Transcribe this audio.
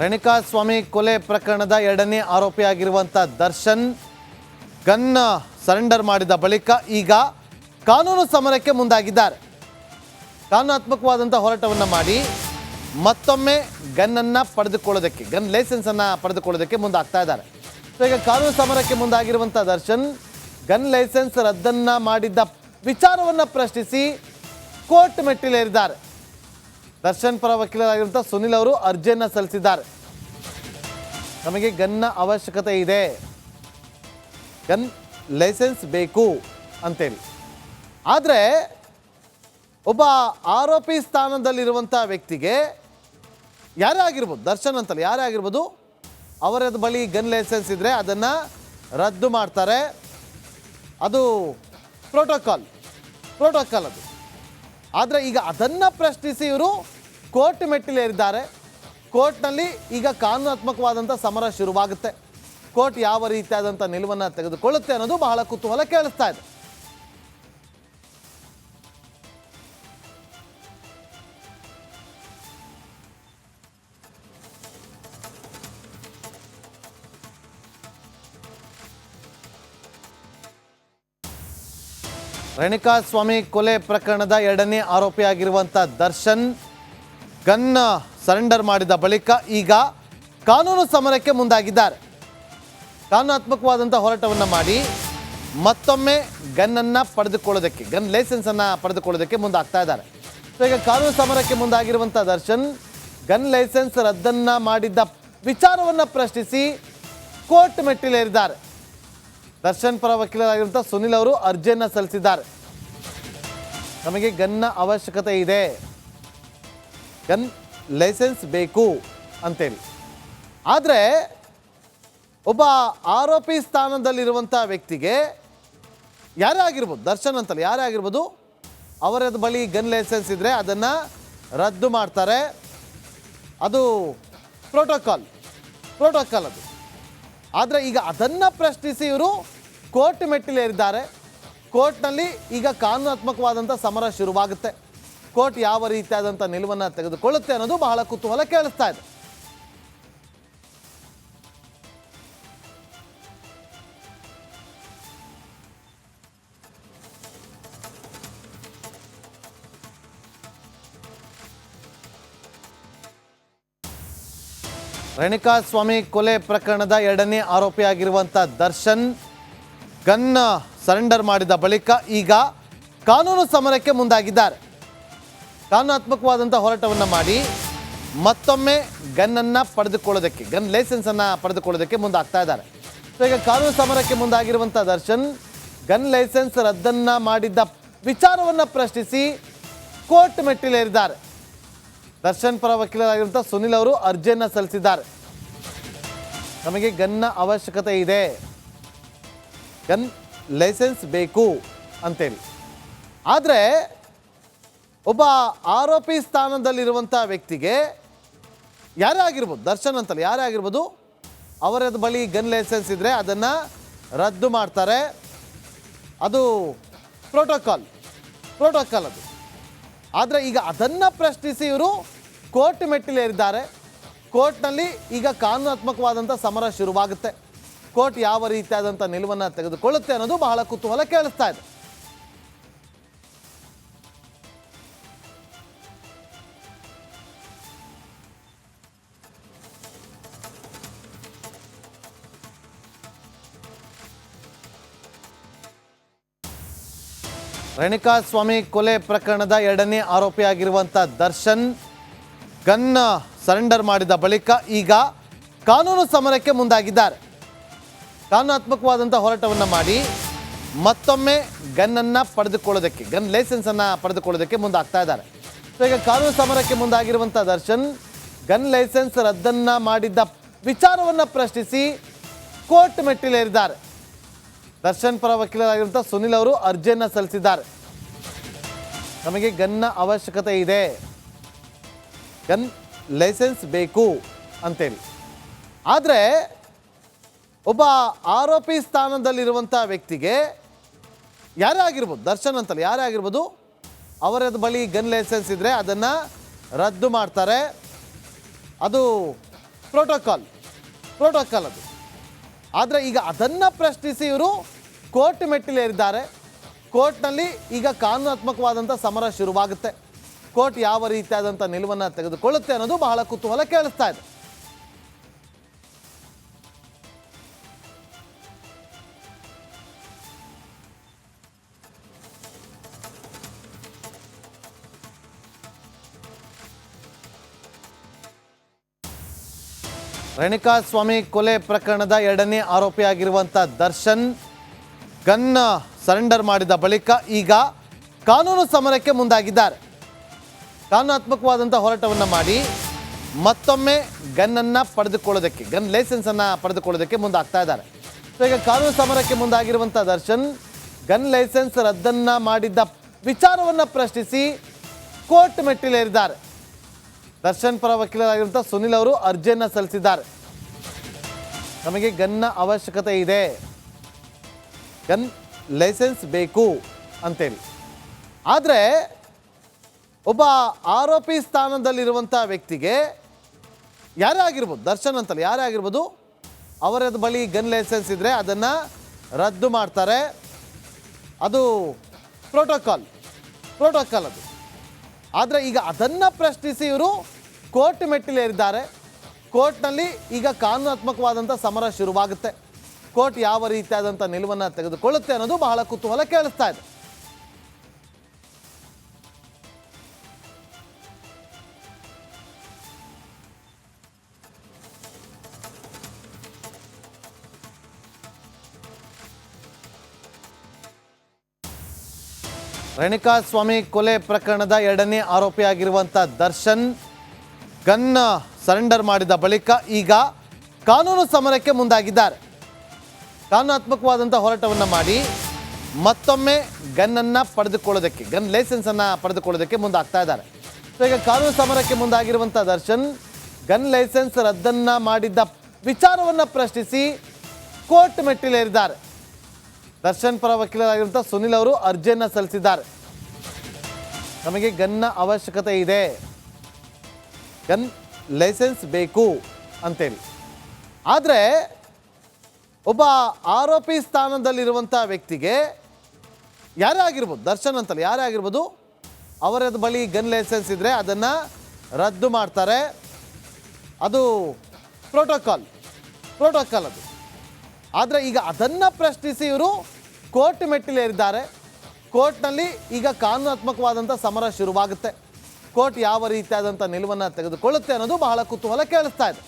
ರೇಣುಕಾಸ್ವಾಮಿ ಕೊಲೆ ಪ್ರಕರಣದ ಎರಡನೇ ಆರೋಪಿಯಾಗಿರುವಂತ ದರ್ಶನ್ ಗನ್ ಸರೆಂಡರ್ ಮಾಡಿದ ಬಳಿಕ ಈಗ ಕಾನೂನು ಸಮರಕ್ಕೆ ಮುಂದಾಗಿದ್ದಾರೆ. ಕಾನೂನಾತ್ಮಕವಾದಂತ ಹೋರಾಟವನ್ನು ಮಾಡಿ ಮತ್ತೊಮ್ಮೆ ಗನ್ ಅನ್ನು ಪಡೆದುಕೊಳ್ಳೋದಕ್ಕೆ ಗನ್ ಲೈಸೆನ್ಸ್ ಅನ್ನು ಪಡೆದುಕೊಳ್ಳೋದಕ್ಕೆ ಮುಂದಾಗ್ತಾ ಇದ್ದಾರೆ. ಈಗ ಕಾನೂನು ಸಮರಕ್ಕೆ ಮುಂದಾಗಿರುವಂತ ದರ್ಶನ್ ಗನ್ ಲೈಸೆನ್ಸ್ ರದ್ದನ್ನ ಮಾಡಿದ್ದ ವಿಚಾರವನ್ನು ಪ್ರಶ್ನಿಸಿ ಕೋರ್ಟ್ ಮೆಟ್ಟಿಲೇರಿದ್ದಾರೆ. ದರ್ಶನ್ ಪರ ವಕೀಲರಾಗಿರುವಂಥ ಸುನಿಲ್ ಅವರು ಅರ್ಜಿಯನ್ನು ಸಲ್ಲಿಸಿದ್ದಾರೆ. ನಮಗೆ ಗನ್ನ ಅವಶ್ಯಕತೆ ಇದೆ, ಗನ್ ಲೈಸೆನ್ಸ್ ಬೇಕು ಅಂತೇಳಿ. ಆದರೆ ಒಬ್ಬ ಆರೋಪಿ ಸ್ಥಾನದಲ್ಲಿರುವಂಥ ವ್ಯಕ್ತಿಗೆ ಯಾರೇ ಆಗಿರ್ಬೋದು, ದರ್ಶನ್ ಅಂತಲ್ಲ ಯಾರೇ ಆಗಿರ್ಬೋದು, ಅವರ ಬಳಿ ಗನ್ ಲೈಸೆನ್ಸ್ ಇದ್ದರೆ ಅದನ್ನು ರದ್ದು ಮಾಡ್ತಾರೆ. ಅದು ಪ್ರೋಟೋಕಾಲ್ ಅದು. ಆದರೆ ಈಗ ಅದನ್ನು ಪ್ರಶ್ನಿಸಿ ಇವರು ಕೋರ್ಟ್ ಮೆಟ್ಟಿಲೇರಿದ್ದಾರೆ. ಕೋರ್ಟ್ನಲ್ಲಿ ಈಗ ಕಾನೂನಾತ್ಮಕವಾದಂಥ ಸಮರ ಶುರುವಾಗುತ್ತೆ. ಕೋರ್ಟ್ ಯಾವ ರೀತಿಯಾದಂಥ ನಿಲುವನ್ನು ತೆಗೆದುಕೊಳ್ಳುತ್ತೆ ಅನ್ನೋದು ಬಹಳ ಕುತೂಹಲ ಕೇಳಿಸ್ತಾ ಇದೆ. ರೇಣುಕಾಸ್ವಾಮಿ ಕೊಲೆ ಪ್ರಕರಣದ ಎರಡನೇ ಆರೋಪಿಯಾಗಿರುವಂಥ ದರ್ಶನ್ ಗನ್ ಸರೆಂಡರ್ ಮಾಡಿದ ಬಳಿಕ ಈಗ ಕಾನೂನು ಸಮರಕ್ಕೆ ಮುಂದಾಗಿದ್ದಾರೆ. ಕಾನೂನಾತ್ಮಕವಾದಂಥ ಹೋರಾಟವನ್ನು ಮಾಡಿ ಮತ್ತೊಮ್ಮೆ ಗನ್ನನ್ನು ಪಡೆದುಕೊಳ್ಳೋದಕ್ಕೆ ಗನ್ ಲೈಸೆನ್ಸನ್ನು ಪಡೆದುಕೊಳ್ಳೋದಕ್ಕೆ ಮುಂದಾಗ್ತಾ ಇದ್ದಾರೆ. ಈಗ ಕಾನೂನು ಸಮರಕ್ಕೆ ಮುಂದಾಗಿರುವಂಥ ದರ್ಶನ್ ಗನ್ ಲೈಸೆನ್ಸ್ ರದ್ದನ್ನು ಮಾಡಿದ್ದ ವಿಚಾರವನ್ನು ಪ್ರಶ್ನಿಸಿ ಕೋರ್ಟ್ ಮೆಟ್ಟಿಲೇರಿದ್ದಾರೆ. ದರ್ಶನ್ ಪರ ವಕೀಲರಾಗಿರುವಂಥ ಸುನಿಲ್ ಅವರು ಅರ್ಜಿಯನ್ನು ಸಲ್ಲಿಸಿದ್ದಾರೆ. ನಮಗೆ ಗನ್ನ ಅವಶ್ಯಕತೆ ಇದೆ, ಗನ್ ಲೈಸೆನ್ಸ್ ಬೇಕು ಅಂತೇಳಿ. ಆದರೆ ಒಬ್ಬ ಆರೋಪಿ ಸ್ಥಾನದಲ್ಲಿರುವಂಥ ವ್ಯಕ್ತಿಗೆ ಯಾರೇ ಆಗಿರ್ಬೋದು, ದರ್ಶನ್ ಅಂತಲ್ಲ ಯಾರೇ ಆಗಿರ್ಬೋದು, ಅವರ ಬಳಿ ಗನ್ ಲೈಸೆನ್ಸ್ ಇದ್ದರೆ ಅದನ್ನು ರದ್ದು ಮಾಡ್ತಾರೆ. ಅದು ಪ್ರೋಟೋಕಾಲ್ ಅದು. ಆದರೆ ಈಗ ಅದನ್ನು ಪ್ರಶ್ನಿಸಿ ಇವರು ಕೋರ್ಟ್ ಮೆಟ್ಟಿಲೇರಿದ್ದಾರೆ. ಕೋರ್ಟ್ನಲ್ಲಿ ಈಗ ಕಾನೂನಾತ್ಮಕವಾದಂಥ ಸಮರ ಶುರುವಾಗುತ್ತೆ. ಕೋರ್ಟ್ ಯಾವ ರೀತಿಯಾದಂಥ ನಿಲುವನ್ನು ತೆಗೆದುಕೊಳ್ಳುತ್ತೆ ಅನ್ನೋದು ಬಹಳ ಕುತೂಹಲ ಕೇಳಿಸ್ತಾ ಇದೆ. ರೇಣುಕಾಸ್ವಾಮಿ ಕೊಲೆ ಪ್ರಕರಣದ ಎರಡನೇ ಆರೋಪಿಯಾಗಿರುವಂಥ ದರ್ಶನ್ ಗನ್ ಸರೆಂಡರ್ ಮಾಡಿದ ಬಳಿಕ ಈಗ ಕಾನೂನು ಸಮರಕ್ಕೆ ಮುಂದಾಗಿದ್ದಾರೆ. ಕಾನೂನಾತ್ಮಕವಾದಂಥ ಹೋರಾಟವನ್ನು ಮಾಡಿ ಮತ್ತೊಮ್ಮೆ ಗನ್ನನ್ನು ಪಡೆದುಕೊಳ್ಳೋದಕ್ಕೆ ಗನ್ ಲೈಸೆನ್ಸನ್ನು ಪಡೆದುಕೊಳ್ಳೋದಕ್ಕೆ ಮುಂದಾಗ್ತಾ ಇದ್ದಾರೆ. ಈಗ ಕಾನೂನು ಸಮರಕ್ಕೆ ಮುಂದಾಗಿರುವಂಥ ದರ್ಶನ್ ಗನ್ ಲೈಸೆನ್ಸ್ ರದ್ದನ್ನು ಮಾಡಿದ್ದ ವಿಚಾರವನ್ನು ಪ್ರಶ್ನಿಸಿ ಕೋರ್ಟ್ ಮೆಟ್ಟಿಲೇರಿದ್ದಾರೆ. ದರ್ಶನ್ ಪರ ವಕೀಲರಾಗಿರುವಂಥ ಸುನಿಲ್ ಅವರು ಅರ್ಜಿಯನ್ನು ಸಲ್ಲಿಸಿದ್ದಾರೆ. ನಮಗೆ ಗನ್ನ ಅವಶ್ಯಕತೆ ಇದೆ, ಗನ್ ಲೈಸೆನ್ಸ್ ಬೇಕು ಅಂತೇಳಿ. ಆದರೆ ಒಬ್ಬ ಆರೋಪಿ ಸ್ಥಾನದಲ್ಲಿರುವಂಥ ವ್ಯಕ್ತಿಗೆ ಯಾರೇ ಆಗಿರ್ಬೋದು, ದರ್ಶನ್ ಅಂತಲ್ಲ ಯಾರೇ ಆಗಿರ್ಬೋದು, ಅವರ ಬಳಿ ಗನ್ ಲೈಸೆನ್ಸ್ ಇದ್ದರೆ ಅದನ್ನು ರದ್ದು ಮಾಡ್ತಾರೆ. ಅದು ಪ್ರೋಟೋಕಾಲ್ ಅದು. ಆದರೆ ಈಗ ಅದನ್ನು ಪ್ರಶ್ನಿಸಿ ಇವರು ಕೋರ್ಟ್ ಮೆಟ್ಟಿಲೇರಿದ್ದಾರೆ. ಕೋರ್ಟ್ನಲ್ಲಿ ಈಗ ಕಾನೂನಾತ್ಮಕವಾದಂಥ ಸಮರ ಶುರುವಾಗುತ್ತೆ. ಕೋರ್ಟ್ ಯಾವ ರೀತಿಯಾದಂಥ ನಿಲುವನ್ನು ತೆಗೆದುಕೊಳ್ಳುತ್ತೆ ಅನ್ನೋದು ಬಹಳ ಕುತೂಹಲ ಕೇಳಿಸ್ತಾ ಇದೆ. ರೇಣುಕಾಸ್ವಾಮಿ ಕೊಲೆ ಪ್ರಕರಣದ ಎರಡನೇ ಆರೋಪಿಯಾಗಿರುವಂಥ ದರ್ಶನ್ ಗನ್ ಸರೆಂಡರ್ ಮಾಡಿದ ಬಳಿಕ ಈಗ ಕಾನೂನು ಸಮರಕ್ಕೆ ಮುಂದಾಗಿದ್ದಾರೆ. ಕಾನೂನಾತ್ಮಕವಾದಂಥ ಹೋರಾಟವನ್ನು ಮಾಡಿ ಮತ್ತೊಮ್ಮೆ ಗನ್ನನ್ನು ಪಡೆದುಕೊಳ್ಳೋದಕ್ಕೆ ಗನ್ ಲೈಸೆನ್ಸನ್ನು ಪಡೆದುಕೊಳ್ಳೋದಕ್ಕೆ ಮುಂದಾಗ್ತಾ ಇದ್ದಾರೆ. ಈಗ ಕಾನೂನು ಸಮರಕ್ಕೆ ಮುಂದಾಗಿರುವಂಥ ದರ್ಶನ್ ಗನ್ ಲೈಸೆನ್ಸ್ ರದ್ದನ್ನು ಮಾಡಿದ್ದ ವಿಚಾರವನ್ನು ಪ್ರಶ್ನಿಸಿ ಕೋರ್ಟ್ ಮೆಟ್ಟಿಲೇರಿದ್ದಾರೆ. ದರ್ಶನ್ ಪರ ವಕೀಲರಾಗಿರುವಂಥ ಸುನಿಲ್ ಅವರು ಅರ್ಜಿಯನ್ನು ಸಲ್ಲಿಸಿದ್ದಾರೆ. ನಮಗೆ ಗನ್ನ ಅವಶ್ಯಕತೆ ಇದೆ, ಗನ್ ಲೈಸೆನ್ಸ್ ಬೇಕು ಅಂತೇಳಿ. ಆದರೆ ಒಬ್ಬ ಆರೋಪಿ ಸ್ಥಾನದಲ್ಲಿರುವಂಥ ವ್ಯಕ್ತಿಗೆ ಯಾರೇ ಆಗಿರ್ಬೋದು, ದರ್ಶನ್ ಅಂತಲ್ಲ ಯಾರೇ ಆಗಿರ್ಬೋದು, ಅವರ ಬಳಿ ಗನ್ ಲೈಸೆನ್ಸ್ ಇದ್ದರೆ ಅದನ್ನು ರದ್ದು ಮಾಡ್ತಾರೆ. ಅದು ಪ್ರೋಟೋಕಾಲ್ ಅದು. ಆದರೆ ಈಗ ಅದನ್ನು ಪ್ರಶ್ನಿಸಿ ಇವರು ಕೋರ್ಟ್ ಮೆಟ್ಟಿಲೇರಿದ್ದಾರೆ. ಕೋರ್ಟ್ನಲ್ಲಿ ಈಗ ಕಾನೂನಾತ್ಮಕವಾದಂಥ ಸಮರ ಶುರುವಾಗುತ್ತೆ. ಕೋರ್ಟ್ ಯಾವ ರೀತಿಯಾದಂಥ ನಿಲುವನ್ನು ತೆಗೆದುಕೊಳ್ಳುತ್ತೆ ಅನ್ನೋದು ಬಹಳ ಕುತೂಹಲ ಕೇಳಿಸ್ತಾ ಇದೆ. ರೇಣುಕಾಸ್ವಾಮಿ ಕೊಲೆ ಪ್ರಕರಣದ 2ನೇ ಆರೋಪಿಯಾಗಿರುವಂಥ ದರ್ಶನ್ ಗನ್ ಸರೆಂಡರ್ ಮಾಡಿದ ಬಳಿಕ ಈಗ ಕಾನೂನು ಸಮರಕ್ಕೆ ಮುಂದಾಗಿದ್ದಾರೆ. ಕಾನೂನಾತ್ಮಕವಾದಂಥ ಹೋರಾಟವನ್ನು ಮಾಡಿ ಮತ್ತೊಮ್ಮೆ ಗನ್ನನ್ನು ಪಡೆದುಕೊಳ್ಳೋದಕ್ಕೆ, ಗನ್ ಲೈಸೆನ್ಸನ್ನು ಪಡೆದುಕೊಳ್ಳೋದಕ್ಕೆ ಮುಂದಾಗ್ತಾ ಇದ್ದಾರೆ. ಸೊ ಈಗ ಕಾನೂನು ಸಮರಕ್ಕೆ ಮುಂದಾಗಿರುವಂಥ ದರ್ಶನ್ ಗನ್ ಲೈಸೆನ್ಸ್ ರದ್ದನ್ನು ಮಾಡಿದ್ದ ವಿಚಾರವನ್ನು ಪ್ರಶ್ನಿಸಿ ಕೋರ್ಟ್ ಮೆಟ್ಟಿಲೇರಿದ್ದಾರೆ. ದರ್ಶನ್ ಪರ ವಕೀಲರಾಗಿರುವಂಥ ಸುನಿಲ್ ಅವರು ಅರ್ಜಿಯನ್ನು ಸಲ್ಲಿಸಿದ್ದಾರೆ. ನಮಗೆ ಗನ್ನ ಅವಶ್ಯಕತೆ ಇದೆ, ಗನ್ ಲೈಸೆನ್ಸ್ ಬೇಕು ಅಂತೇಳಿ. ಆದರೆ ಒಬ್ಬ ಆರೋಪಿ ಸ್ಥಾನದಲ್ಲಿರುವಂಥ ವ್ಯಕ್ತಿಗೆ ಯಾರೇ ಆಗಿರ್ಬೋದು, ದರ್ಶನ್ ಅಂತಲ್ಲ ಯಾರೇ ಆಗಿರ್ಬೋದು, ಅವರ ಬಳಿ ಗನ್ ಲೈಸೆನ್ಸ್ ಇದ್ದರೆ ಅದನ್ನು ರದ್ದು ಮಾಡ್ತಾರೆ. ಅದು ಪ್ರೋಟೋಕಾಲ್ ಅದು. ಆದರೆ ಈಗ ಅದನ್ನು ಪ್ರಶ್ನಿಸಿ ಇವರು ಕೋರ್ಟ್ ಮೆಟ್ಟಿಲೇರಿದ್ದಾರೆ. ಕೋರ್ಟ್ನಲ್ಲಿ ಈಗ ಕಾನೂನಾತ್ಮಕವಾದಂಥ ಸಮರ ಶುರುವಾಗುತ್ತೆ. ಕೋರ್ಟ್ ಯಾವ ರೀತಿಯಾದಂಥ ನಿಲುವನ್ನು ತೆಗೆದುಕೊಳ್ಳುತ್ತೆ ಅನ್ನೋದು ಬಹಳ ಕುತೂಹಲ ಕೇಳಿಸ್ತಾ ಇದೆ. ರೇಣುಕಾಸ್ವಾಮಿ ಕೊಲೆ ಪ್ರಕರಣದ 2ನೇ ಆರೋಪಿಯಾಗಿರುವಂಥ ದರ್ಶನ್ ಗನ್ ಸರೆಂಡರ್ ಮಾಡಿದ ಬಳಿಕ ಈಗ ಕಾನೂನು ಸಮರಕ್ಕೆ ಮುಂದಾಗಿದ್ದಾರೆ. ಕಾನೂನಾತ್ಮಕವಾದಂಥ ಹೋರಾಟವನ್ನು ಮಾಡಿ ಮತ್ತೊಮ್ಮೆ ಗನ್ನನ್ನು ಪಡೆದುಕೊಳ್ಳೋದಕ್ಕೆ, ಗನ್ ಲೈಸೆನ್ಸನ್ನು ಪಡೆದುಕೊಳ್ಳೋದಕ್ಕೆ ಮುಂದಾಗ್ತಾ ಇದ್ದಾರೆ. ಸೊ ಈಗ ಕಾನೂನು ಸಮರಕ್ಕೆ ಮುಂದಾಗಿರುವಂಥ ದರ್ಶನ್ ಗನ್ ಲೈಸೆನ್ಸ್ ರದ್ದನ್ನು ಮಾಡಿದ್ದ ವಿಚಾರವನ್ನು ಪ್ರಶ್ನಿಸಿ ಕೋರ್ಟ್ ಮೆಟ್ಟಿಲೇರಿದ್ದಾರೆ. ದರ್ಶನ್ ಪರ ವಕೀಲರಾಗಿರುವಂಥ ಸುನಿಲ್ ಅವರು ಅರ್ಜಿಯನ್ನು ಸಲ್ಲಿಸಿದ್ದಾರೆ. ನಮಗೆ ಗನ್ನ ಅವಶ್ಯಕತೆ ಇದೆ, ಗನ್ ಲೈಸೆನ್ಸ್ ಬೇಕು ಅಂತೇಳಿ. ಆದರೆ ಒಬ್ಬ ಆರೋಪಿ ಸ್ಥಾನದಲ್ಲಿರುವಂಥ ವ್ಯಕ್ತಿಗೆ ಯಾರೇ ಆಗಿರ್ಬೋದು, ದರ್ಶನ್ ಅಂತಲ್ಲ ಯಾರೇ ಆಗಿರ್ಬೋದು, ಅವರ ಬಳಿ ಗನ್ ಲೈಸೆನ್ಸ್ ಇದ್ದರೆ ಅದನ್ನು ರದ್ದು ಮಾಡ್ತಾರೆ. ಅದು ಪ್ರೋಟೋಕಾಲ್ ಅದು. ಆದರೆ ಈಗ ಅದನ್ನು ಪ್ರಶ್ನಿಸಿ ಇವರು ಕೋರ್ಟ್ ಮೆಟ್ಟಿಲೇರಿದ್ದಾರೆ. ಕೋರ್ಟ್ನಲ್ಲಿ ಈಗ ಕಾನೂನಾತ್ಮಕವಾದಂಥ ಸಮರ ಶುರುವಾಗುತ್ತೆ. ಕೋರ್ಟ್ ಯಾವ ರೀತಿಯಾದಂಥ ನಿಲುವನ್ನು ತೆಗೆದುಕೊಳ್ಳುತ್ತೆ ಅನ್ನೋದು ಬಹಳ ಕುತೂಹಲ ಕೇಳಿಸ್ತಾ ಇದೆ.